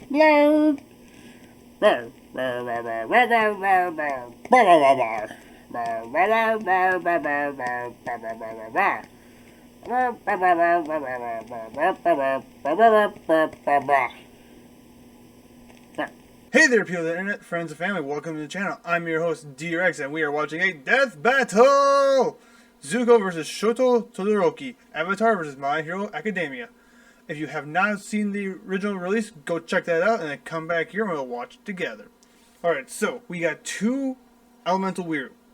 Blurb. Hey there, people of the internet, friends and family, welcome to the channel. I'm your host, D-Rex, and we are watching a death battle! Zuko versus Shoto Todoroki, Avatar versus My Hero Academia. If you have not seen the original release, go check that out, and then come back here and we'll watch it together. Alright, so, we got two elemental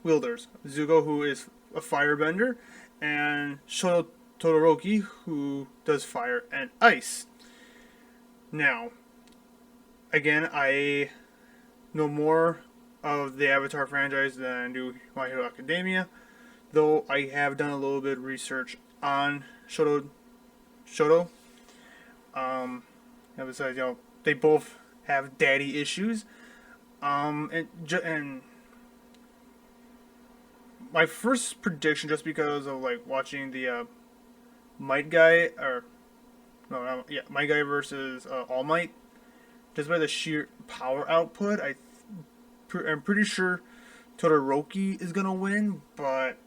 wielders. Zuko, who is a firebender, and Shoto Todoroki, who does fire and ice. Now, again, I know more of the Avatar franchise than I do My Hero Academia, though I have done a little bit of research on Shoto. And besides, they both have daddy issues. And my first prediction, just because of like watching the Might Guy, Might Guy versus All Might. Just by the sheer power output, I'm pretty sure Todoroki is going to win, but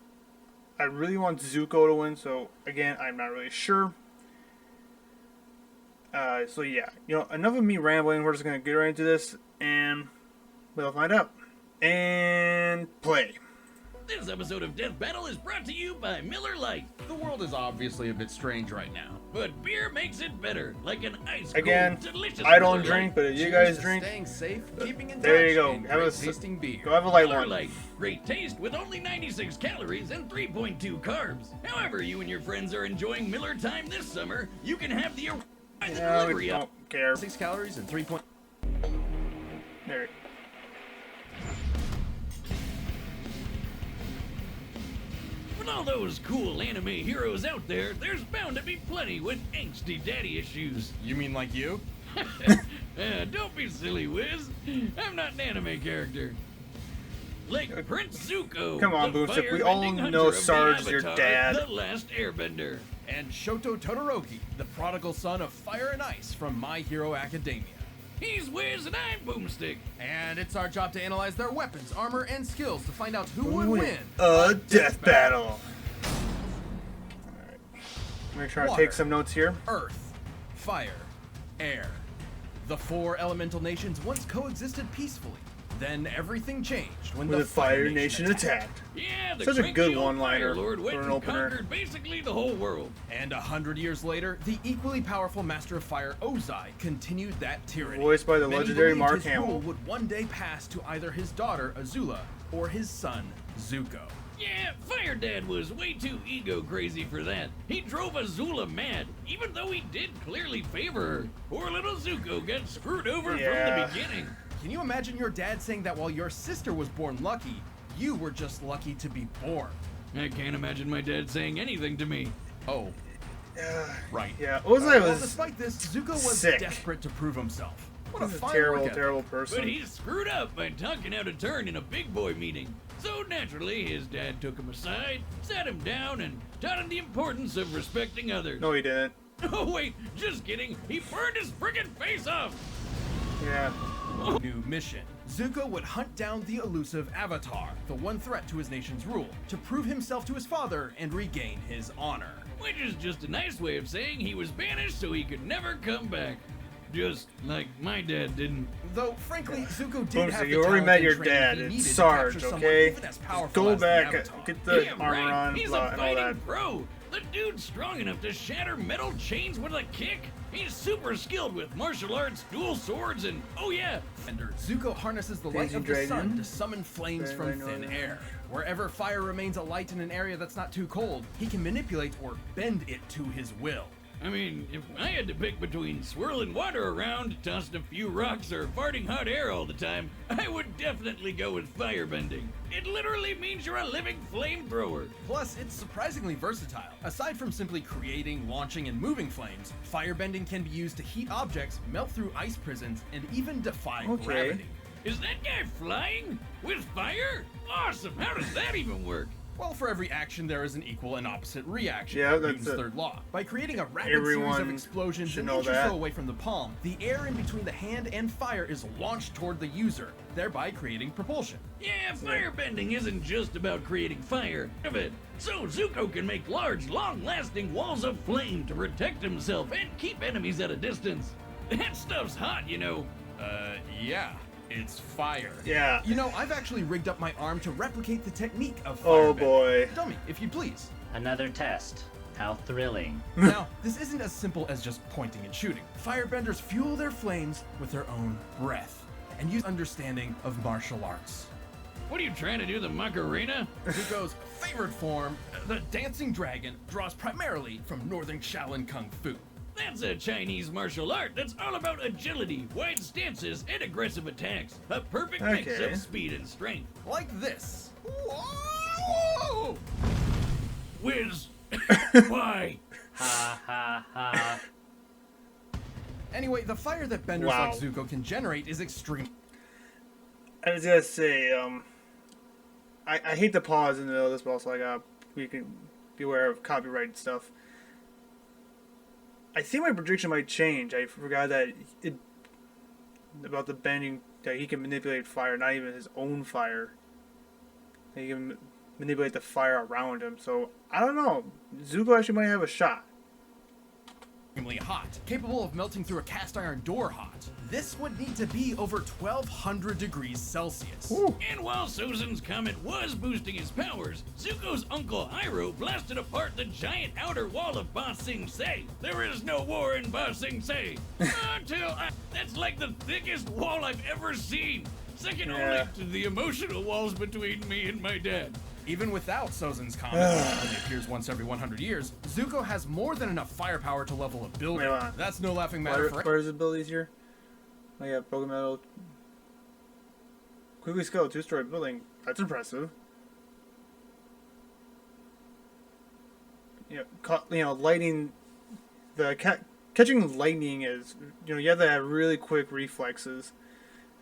I really want Zuko to win, so again, I'm not really sure. So yeah, enough of me rambling, we're just going to get right into this, and we'll find out. And play. This episode of Death Battle is brought to you by Miller Lite. The world is obviously a bit strange right now, but beer makes it better, like an ice Again, cold, delicious I don't Miller drink, Lite. but if you guys drink, staying safe, keeping in there touch, you go. and Have great a tasting beer. Go have a light Miller one. Lite, great taste with only 96 calories and 3.2 carbs. However you and your friends are enjoying Miller time this summer, you can have the Yeah, we delivery don't care. 6 calories and 3. There. With all those cool anime heroes out there, there's bound to be plenty with angsty daddy issues. You mean like you? Don't be silly, Wiz. I'm not an anime character. Like Prince Zuko. Come on, the Boomstick, we all firebending hunter know of the Sarge, your Avatar, dad. The Last Airbender. And Shoto Todoroki, the prodigal son of fire and ice from My Hero Academia. He's Wiz and I'm Boomstick. And it's our job to analyze their weapons, armor, and skills to find out who would win A death battle. Alright. Make sure I Water. take some notes here. Earth, fire, air. The 4 elemental nations once coexisted peacefully. Then everything changed when When the the Fire Nation attacked. Yeah, the Such a cranky good old one-liner Fire Lord went for an and opener. conquered basically the whole world. And 100 years later, the equally powerful Master of Fire Ozai continued that tyranny. Voiced by the Many legendary believed Mark his Hamill. rule would one day pass to either his daughter Azula or his son Zuko. Yeah, Fire Dad was way too ego crazy for that. He drove Azula mad, even though he did clearly favor her. Poor little Zuko got screwed over Yeah. from the beginning. Can you imagine your dad saying that while your sister was born lucky, you were just lucky to be born? I can't imagine my dad saying anything to me. Oh, right. Yeah, Ozai Well, was despite this, Zuko was sick. desperate to prove himself. What a He's a fine terrible, work ethic. terrible But person. he screwed up by talking out a turn in a big boy meeting. So naturally, his dad took him aside, sat him down, and taught him the importance of respecting others. No, he didn't. Oh wait, just kidding. He burned his friggin' face off. Yeah. New mission. Zuko would hunt down the elusive Avatar, the one threat to his nation's rule, to prove himself to his father and regain his honor. Which is just a nice way of saying he was banished so he could never come back. Just like my dad didn't. Though, frankly, Zuko did Boomstick, have the you already talent met and your training dad. he It's needed to Sarge, capture someone okay? even as Just powerful go as the back, Avatar. get the Damn armor right. on, He's blah, a and all fighting that. pro. The dude's strong enough to shatter metal chains with a kick. He's super skilled with martial arts, dual swords, and oh yeah, Zuko harnesses the light Daisy of the sun Dragon. to summon flames from Very thin nice. air. Wherever fire remains a light in an area that's not too cold, he can manipulate or bend it to his will. I mean, if I had to pick between swirling water around, tossing a few rocks, or farting hot air all the time, I would definitely go with firebending. It literally means you're a living flamethrower. Plus, it's surprisingly versatile. Aside from simply creating, launching, and moving flames, firebending can be used to heat objects, melt through ice prisons, and even defy Okay. gravity. Is that guy flying? With fire? Awesome, how does that even work? Well, for every action, there is an equal and opposite reaction. Yeah, that's Newton's it. third law. By creating a rapid series of Everyone explosions should an know inch or that. so away from the palm, the air in between the hand and fire is launched toward the user, thereby creating propulsion. Yeah, firebending isn't just about creating fire of it. So Zuko can make large, long-lasting walls of flame to protect himself and keep enemies at a distance. That stuff's hot, you know. Yeah. It's fire. Yeah. You know, I've actually rigged up my arm to replicate the technique of Oh firebending. boy. Dummy, if you please. Another test. How thrilling. Now, this isn't as simple as just pointing and shooting. Firebenders fuel their flames with their own breath and use understanding of martial arts. What are you trying to do, the Macarena? Zuko's favorite form, the dancing dragon, draws primarily from northern Shaolin Kung Fu. That's a Chinese martial art that's all about agility, wide stances, and aggressive attacks. A perfect mix Okay. of speed and strength. Like this. Whoa! Wiz, why? Ha ha ha. Anyway, the fire that benders Wow. like Zuko can generate is extreme. I was gonna say, I hate to pause in the middle of this, but also we can be aware of copyright stuff. I think my prediction might change. I forgot that about the bending, that he can manipulate fire, not even his own fire. He can manipulate the fire around him. So I don't know. Zuko actually might have a shot. Extremely hot, capable of melting through a cast iron door hot. This would need to be over 1200 degrees Celsius. Ooh. And while Sozin's comet was boosting his powers, Zuko's uncle Iroh blasted apart the giant outer wall of Ba Sing Se. There is no war in Ba Sing Se. That's like the thickest wall I've ever seen. Second Yeah. only to the emotional walls between me and my dad. Even without Sozin's comet, which only appears once every 100 years, Zuko has more than enough firepower to level a building. Wait, hold on. That's no laughing matter for Where's his abilities here? Oh yeah, broken metal. Quickly scale 2-story building. That's impressive. Lighting. Catching lightning is, you have to have really quick reflexes.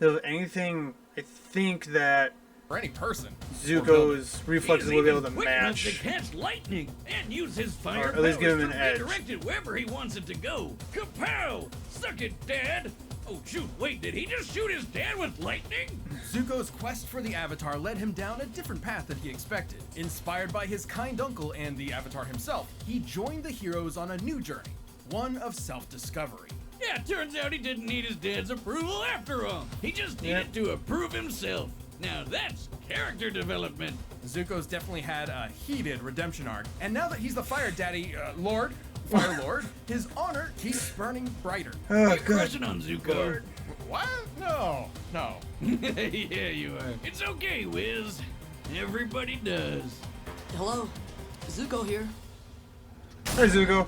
If anything, I think that for any person. Zuko's reflexes He's will be able even to quick enough to match. catch lightning and use his fire Or at least give him powers an to edge. redirect it wherever he wants it to go. Kapow! Suck it, Dad! Oh shoot, wait, did he just shoot his dad with lightning? Zuko's quest for the Avatar led him down a different path than he expected. Inspired by his kind uncle and the Avatar himself, he joined the heroes on a new journey, one of self-discovery. Yeah, turns out he didn't need his dad's approval after all. He just needed to approve himself. Now that's character development. Zuko's definitely had a heated redemption arc, and now that he's the Fire Daddy, Fire Lord, his honor keeps burning brighter. Oh, You're good. crushing on Zuko. Lord. What? No. Yeah, you are. It's okay, Wiz. Everybody does. Hello, Zuko here. Hey, Zuko.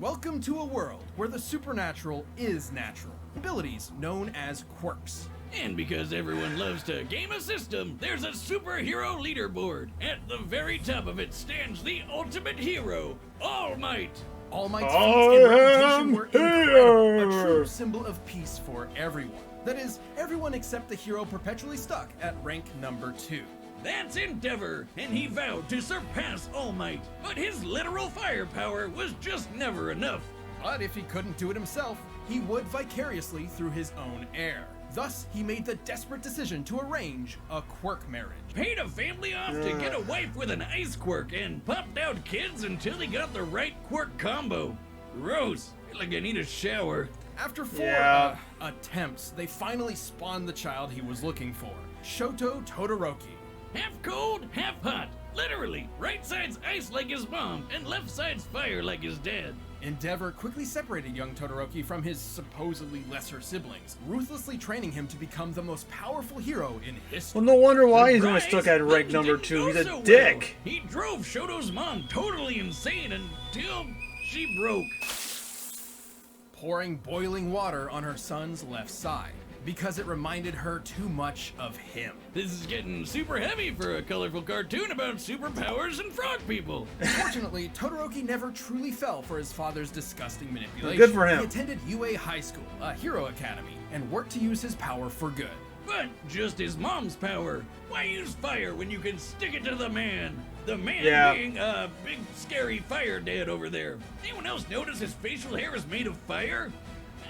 Welcome to a world where the supernatural is natural. Abilities known as quirks. And because everyone loves to game a system, there's a superhero leaderboard. At the very top of it stands the ultimate hero, All Might. All Might's I feats and reputation am were incredible, a here. true symbol of peace for everyone. That is, everyone except the hero perpetually stuck at rank number 2. That's Endeavor, and he vowed to surpass All Might. But his literal firepower was just never enough. But if he couldn't do it himself, he would vicariously through his own heir. Thus, he made the desperate decision to arrange a quirk marriage. Paid a family off to get a wife with an ice quirk and popped out kids until he got the right quirk combo. Gross. Feel like I need a shower. After 4 Yeah. attempts, they finally spawned the child he was looking for, Shoto Todoroki. Half cold, half hot. Literally, right side's ice like his mom, and left side's fire like his dad. Endeavor quickly separated young Todoroki from his supposedly lesser siblings, ruthlessly training him to become the most powerful hero in history. Well, no wonder why he's only Surprise! stuck at rank Things number didn't 2. go He's a so well. dick. He drove Shoto's mom totally insane until she broke. Pouring boiling water on her son's left side, because it reminded her too much of him. This is getting super heavy for a colorful cartoon about superpowers and frog people. Fortunately, Todoroki never truly fell for his father's disgusting manipulation. Good for him. He attended UA High School, a hero academy, and worked to use his power for good. But just his mom's power. Why use fire when you can stick it to the man? The man Yeah. being a big scary fire dad over there. Anyone else notice his facial hair is made of fire?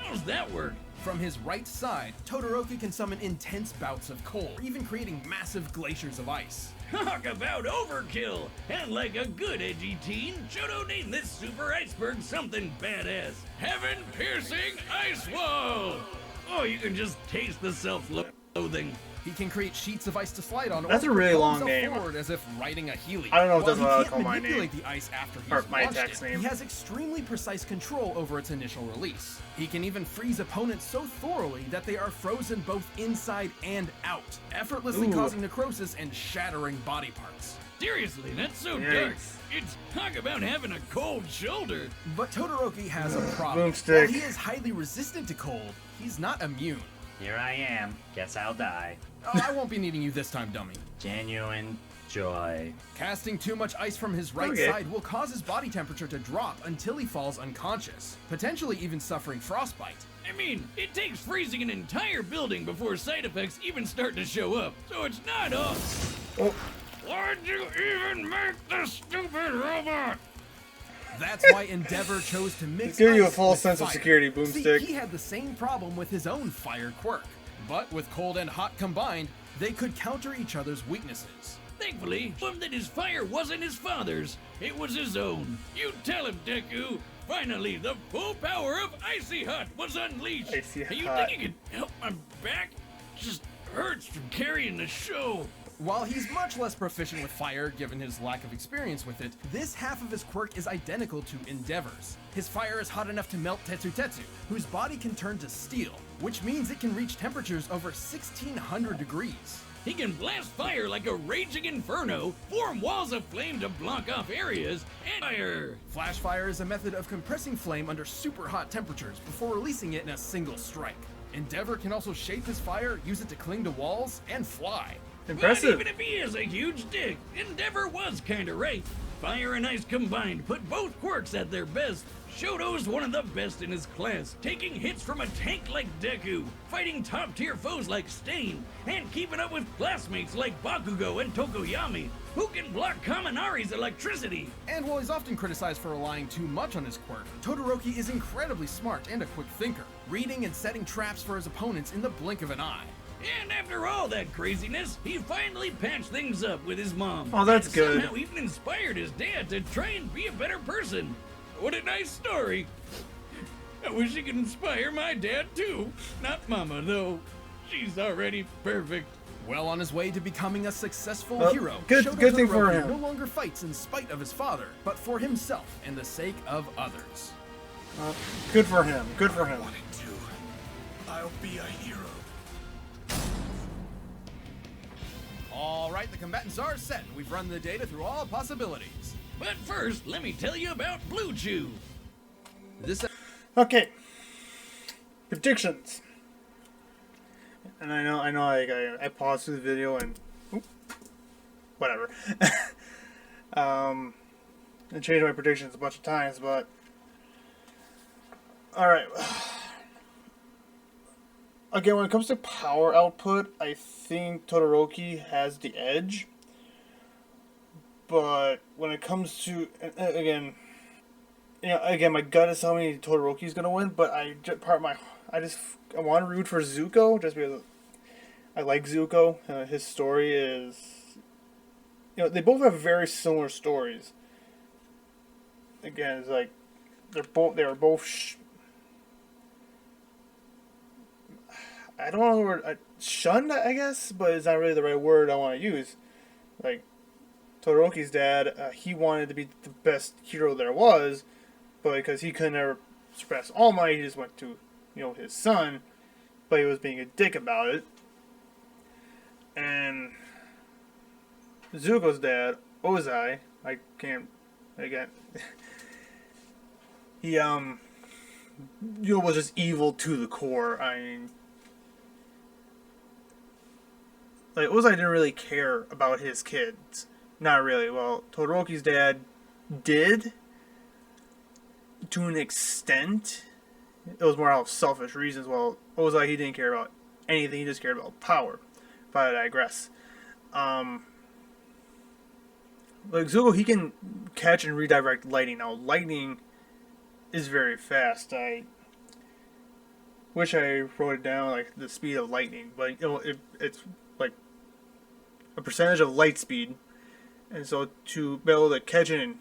How's that work? From his right side, Todoroki can summon intense bouts of cold, even creating massive glaciers of ice. Talk about overkill! And like a good edgy teen, Shoto named this super iceberg something badass. Heaven-piercing ice wall! Oh, you can just taste the self-loathing. He can create sheets of ice to slide on. That's or a really propel long himself name. forward as if riding a Healy. I don't know if that's While what I he would call can't my name. manipulate the ice after Or he's my launched text it, name. he has extremely precise control over its initial release. He can even freeze opponents so thoroughly that they are frozen both inside and out, effortlessly Ooh. causing necrosis and shattering body parts. Seriously, that's so Yikes. dark. It's talk about having a cold shoulder. But Todoroki has a problem. Boomstick. While he is highly resistant to cold, he's not immune. Here I am. Guess I'll die. Oh, I won't be needing you this time, dummy. Genuine joy. Casting too much ice from his right Okay. side will cause his body temperature to drop until he falls unconscious, potentially even suffering frostbite. I mean, it takes freezing an entire building before side effects even start to show up. So it's not all. Oh, Why'd you even make the stupid robot? That's why Endeavor chose to mix Give you a ice false with sense of fire. security, See, Boomstick. he had the same problem with his own fire quirk. But with cold and hot combined, they could counter each other's weaknesses. Thankfully, one that his fire wasn't his father's. It was his own. You tell him, Deku. Finally, the full power of Icy Hot was unleashed. Icy Hey, you Hot. think you could help my back? Just hurts from carrying the show. While he's much less proficient with fire given his lack of experience with it, this half of his quirk is identical to Endeavor's. His fire is hot enough to melt Tetsu Tetsu, whose body can turn to steel, which means it can reach temperatures over 1600 degrees. He can blast fire like a raging inferno, form walls of flame to block off areas, and fire. Flash fire is a method of compressing flame under super hot temperatures before releasing it in a single strike. Endeavor can also shape his fire, use it to cling to walls, and fly. Impressive. But even if he is a huge dick, Endeavor was kinda right. Fire and ice combined put both quirks at their best. Shoto's one of the best in his class, taking hits from a tank like Deku, fighting top-tier foes like Stain, and keeping up with classmates like Bakugo and Tokoyami, who can block Kaminari's electricity. And while he's often criticized for relying too much on his quirk, Todoroki is incredibly smart and a quick thinker, reading and setting traps for his opponents in the blink of an eye. And after all that craziness, he finally patched things up with his mom. Oh, that's and good. Somehow even inspired his dad to try and be a better person. What a nice story. I wish he could inspire my dad too. Not Mama, though. She's already perfect. Well on his way to becoming a successful Well, hero, good thing for Todoroki him. no longer fights in spite of his father, but for himself and the sake of others. Good for him. Good for him. I'll be a hero. All right, the combatants are set. We've run the data through all possibilities. But first, let me tell you about Blue Chew. This Okay. Predictions. And I know, I paused through the video and whatever. I changed my predictions a bunch of times, but all right. Again, when it comes to power output, I think Todoroki has the edge. But when it comes to again, my gut is telling me Todoroki's gonna win. But I want to root for Zuko just because I like Zuko. His story is, they both have very similar stories. Again, it's like they were both. I don't know the word, shunned, I guess, but it's not really the right word I want to use. Like, Todoroki's dad, he wanted to be the best hero there was, but because he could never surpass All Might, he just went to, his son, but he was being a dick about it. And Zuko's dad, Ozai, he, was just evil to the core. I mean, like, Ozai didn't really care about his kids. Not really. Well, Todoroki's dad did, to an extent. It was more out of selfish reasons. Well, Ozai, he didn't care about anything. He just cared about power. But I digress. Like Zuko, he can catch and redirect lightning. Now, lightning is very fast. I wish I wrote it down, like the speed of lightning, but it's like a percentage of light speed, and so to be able to catch it and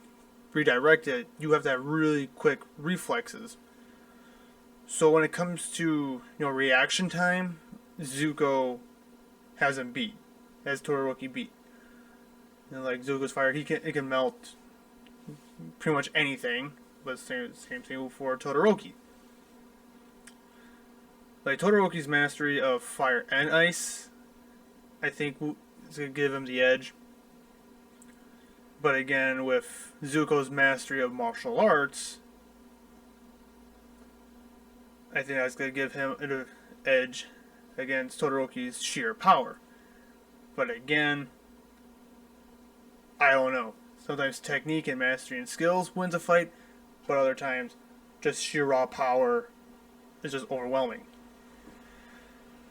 redirect it, you have to have really quick reflexes. So when it comes to reaction time, Zuko has him beat, has Todoroki beat. Like Zuko's fire, it can melt pretty much anything, but same thing for Todoroki. Like Todoroki's mastery of fire and ice, I think is gonna give him the edge. But again, with Zuko's mastery of martial arts, I think that's gonna give him an edge against Todoroki's sheer power. But again, I don't know. Sometimes technique and mastery and skills wins a fight, but other times just sheer raw power is just overwhelming.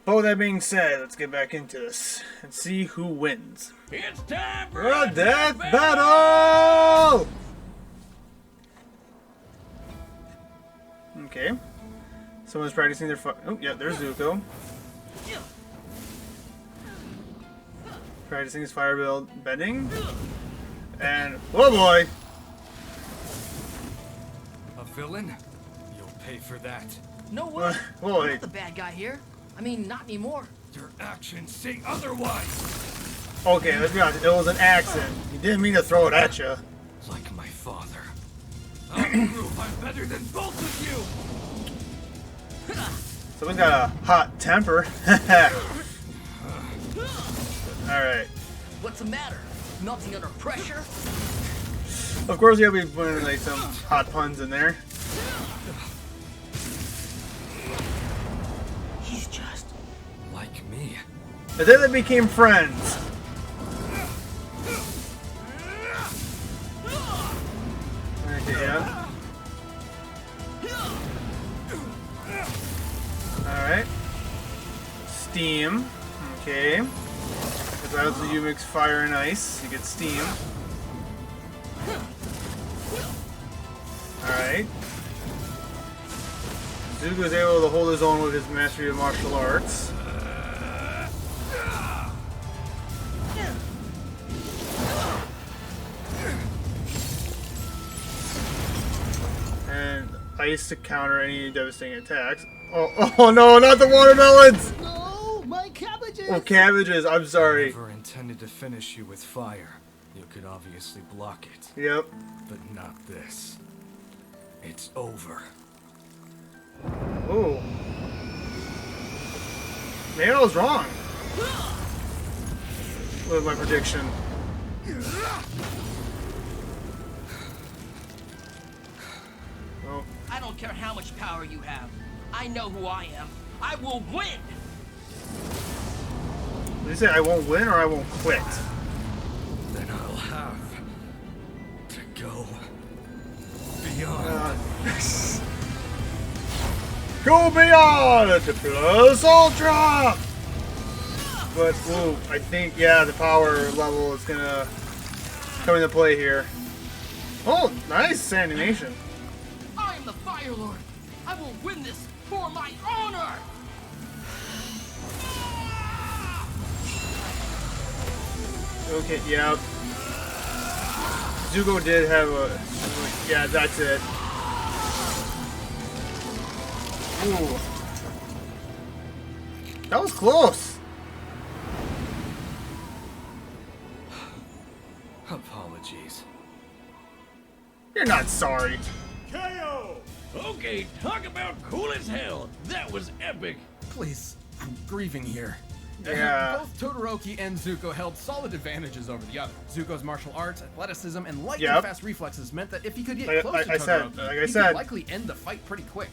But with that being said, let's get back into this and see who wins. It's time for A death battle! Okay. Someone's practicing their oh, yeah, there's Zuko. Practicing his fire build bending. And, oh boy! A villain? You'll pay for that. No way. I'm Boy. not the bad guy here. I mean, not anymore. Your actions say otherwise. Okay, let's be honest. It was an accident. He didn't mean to throw it at you. Like my father. I'll prove I'm better than both of you. Someone's got a hot temper. Alright. What's the matter? Melting under pressure? Of course, you'll be putting like some hot puns in there. He's just... Like me. And then they became friends. Okay, yeah. Alright. Steam. Okay. Because that's how you mix fire and ice. You get steam. Alright. Zuko's able to hold his own with his mastery of martial arts. And ice to counter any devastating attacks. Oh no, not the watermelons! No, my cabbages! Oh, cabbages, I'm sorry. Never intended to finish you with fire. You could obviously block it. Yep. But not this. It's over. Oh. Maybe I was wrong with my prediction. Oh. I don't care how much power you have. I know who I am. I will win! Did you say I won't win or I won't quit? Then I'll have to go beyond. Go beyond to plus ultra! But, ooh, I think, yeah, the power level is gonna come into play here. Oh, nice animation. I am the Fire Lord. I will win this for my honor! Okay, yeah. Zuko did have a... Yeah, that's it. Ooh. That was close. Apologies. You're not sorry. KO! Okay, talk about cool as hell. That was epic. Please, I'm grieving here. Yeah. Both Todoroki and Zuko held solid advantages over the other. Zuko's martial arts, athleticism, and lightning Yep. fast reflexes meant that if he could get Like- close like to I said- Todoroki, like I he said. could likely end the fight pretty quick.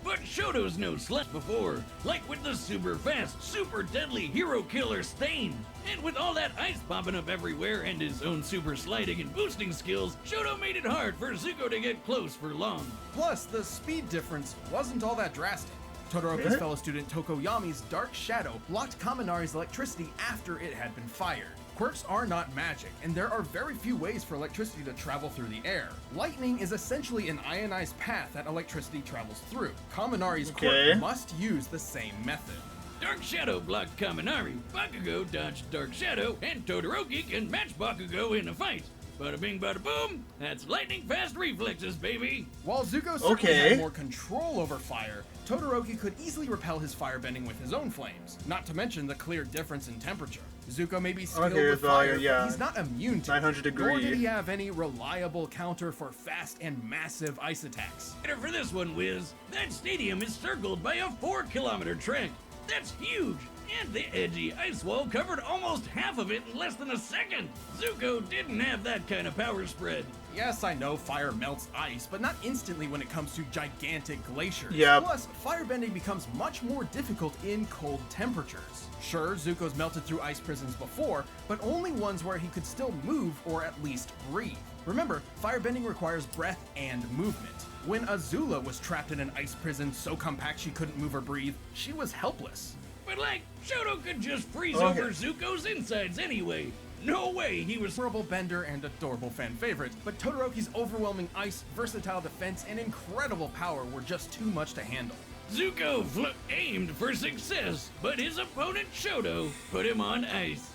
But Shoto's no slouch before, like with the super fast, super deadly hero killer Stain. And with all that ice popping up everywhere and his own super sliding and boosting skills, Shoto made it hard for Zuko to get close for long. Plus, the speed difference wasn't all that drastic. Todoroki's fellow student Tokoyami's Dark Shadow blocked Kaminari's electricity after it had been fired. Quirks are not magic, and there are very few ways for electricity to travel through the air. Lightning is essentially an ionized path that electricity travels through. Kaminari's quirk must use the same method. Dark Shadow blocked Kaminari, Bakugo dodged Dark Shadow, and Todoroki can match Bakugo in a fight. Bada bing, bada boom, that's lightning fast reflexes, baby! While Zuko certainly had more control over fire, Todoroki could easily repel his firebending with his own flames, not to mention the clear difference in temperature. Zuko may be skilled with fire, but he's not immune to 900 it, nor degree. did he have any reliable counter for fast and massive ice attacks. Better for this one, Wiz. That stadium is circled by a 4-kilometer track. That's huge! And the edgy ice wall covered almost half of it in less than a second! Zuko didn't have that kind of power spread. Yes, I know fire melts ice, but not instantly when it comes to gigantic glaciers. Yep. Plus, firebending becomes much more difficult in cold temperatures. Sure, Zuko's melted through ice prisons before, but only ones where he could still move or at least breathe. Remember, firebending requires breath and movement. When Azula was trapped in an ice prison so compact she couldn't move or breathe, she was helpless. But like, Shoto could just freeze over Zuko's insides anyway. No way he was Horrible bender and adorable fan favorite, but Todoroki's overwhelming ice, versatile defense, and incredible power were just too much to handle. Zuko aimed for success, but his opponent Shoto put him on ice.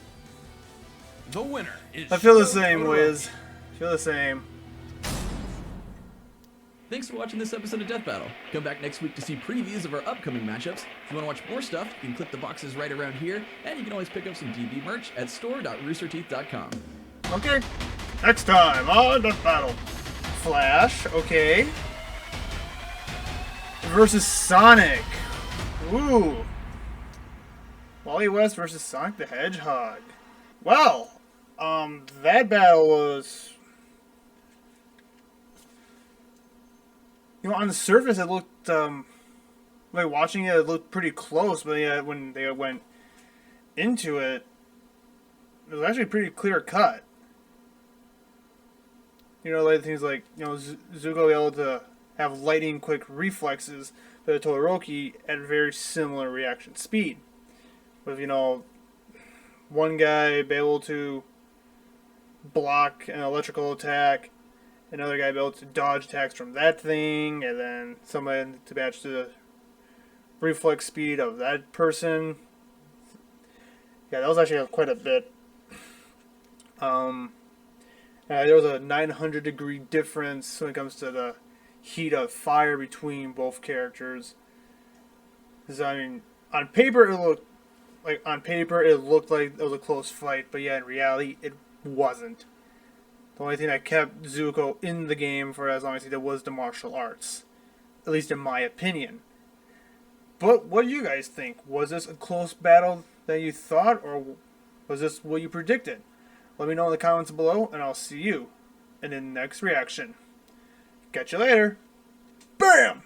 The winner is I feel the Shoto same, Todoroki. Wiz. Feel the same. Thanks for watching this episode of Death Battle. Come back next week to see previews of our upcoming matchups. If you want to watch more stuff, you can click the boxes right around here, and you can always pick up some DB merch at store.roosterteeth.com. Okay. Next time on Death Battle. Flash, okay. Versus Sonic. Ooh. Wally West versus Sonic the Hedgehog. Well, that battle was... You know, on the surface it looked, like watching it looked pretty close, but yeah, when they went into it, it was actually pretty clear cut. You know, like things like, you know, Zuko able to have lightning quick reflexes, but Todoroki had very similar reaction speed. With, you know, one guy be able to block an electrical attack, another guy be able to dodge attacks from that thing, and then somebody to match the reflex speed of that person. Yeah, that was actually quite a bit. There was a 900 degree difference when it comes to the heat of fire between both characters. Because, I mean, on paper it looked like it was a close fight, but yeah, in reality it wasn't. The only thing that kept Zuko in the game for as long as he did was the martial arts. At least in my opinion. But what do you guys think? Was this a close battle that you thought, or was this what you predicted? Let me know in the comments below, and I'll see you in the next reaction. Catch you later. BAM!